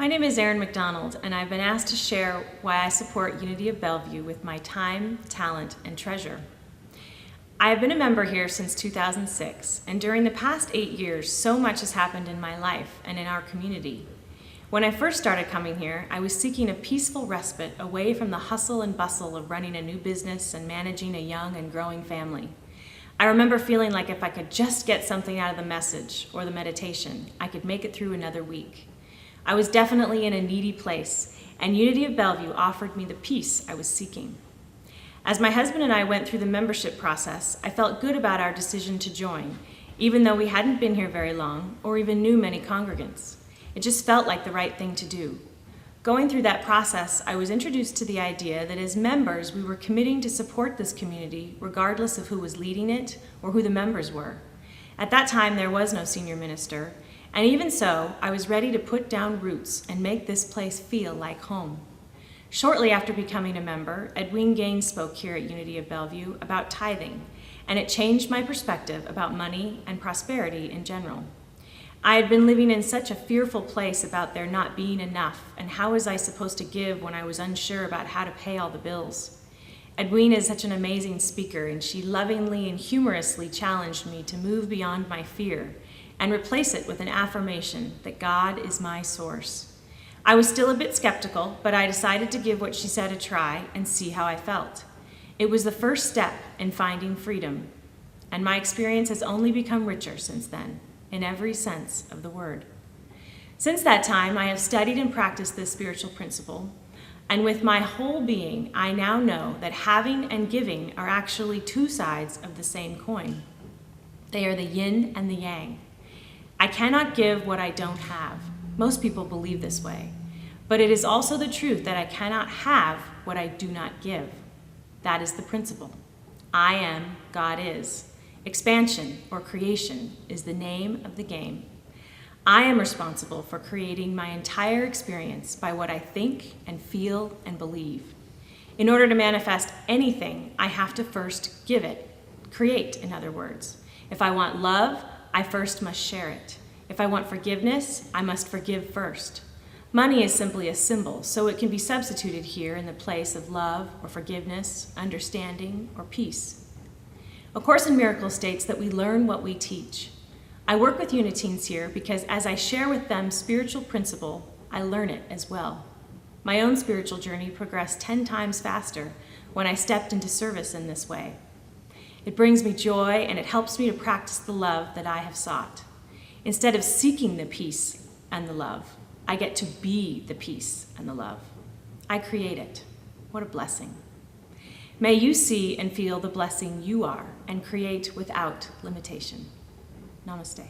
My name is Erin McDonald, and I've been asked to share why I support Unity of Bellevue with my time, talent, and treasure. I have been a member here since 2006, and during the past 8 years, so much has happened in my life and in our community. When I first started coming here, I was seeking a peaceful respite away from the hustle and bustle of running a new business and managing a young and growing family. I remember feeling like if I could just get something out of the message or the meditation, I could make it through another week. I was definitely in a needy place, and Unity of Bellevue offered me the peace I was seeking. As my husband and I went through the membership process, I felt good about our decision to join, even though we hadn't been here very long or even knew many congregants. It just felt like the right thing to do. Going through that process, I was introduced to the idea that as members, we were committing to support this community regardless of who was leading it or who the members were. At that time, there was no senior minister, and even so, I was ready to put down roots and make this place feel like home. Shortly after becoming a member, Edwene Gaines spoke here at Unity of Bellevue about tithing, and it changed my perspective about money and prosperity in general. I had been living in such a fearful place about there not being enough, and how was I supposed to give when I was unsure about how to pay all the bills? Edwene is such an amazing speaker, and she lovingly and humorously challenged me to move beyond my fear and replace it with an affirmation that God is my source. I was still a bit skeptical, but I decided to give what she said a try and see how I felt. It was the first step in finding freedom, and my experience has only become richer since then, in every sense of the word. Since that time, I have studied and practiced this spiritual principle, and with my whole being, I now know that having and giving are actually two sides of the same coin. They are the yin and the yang. I cannot give what I don't have. Most people believe this way. But it is also the truth that I cannot have what I do not give. That is the principle. I am, God is. Expansion, or creation, is the name of the game. I am responsible for creating my entire experience by what I think and feel and believe. In order to manifest anything, I have to first give it. Create, in other words. If I want love, I first must share it. If I want forgiveness, I must forgive first. Money is simply a symbol, so it can be substituted here in the place of love or forgiveness, understanding, or peace. A Course in Miracles states that we learn what we teach. I work with Uniteens here because as I share with them spiritual principle, I learn it as well. My own spiritual journey progressed 10 times faster when I stepped into service in this way. It brings me joy, and it helps me to practice the love that I have sought. Instead of seeking the peace and the love, I get to be the peace and the love. I create it. What a blessing. May you see and feel the blessing you are and create without limitation. Namaste.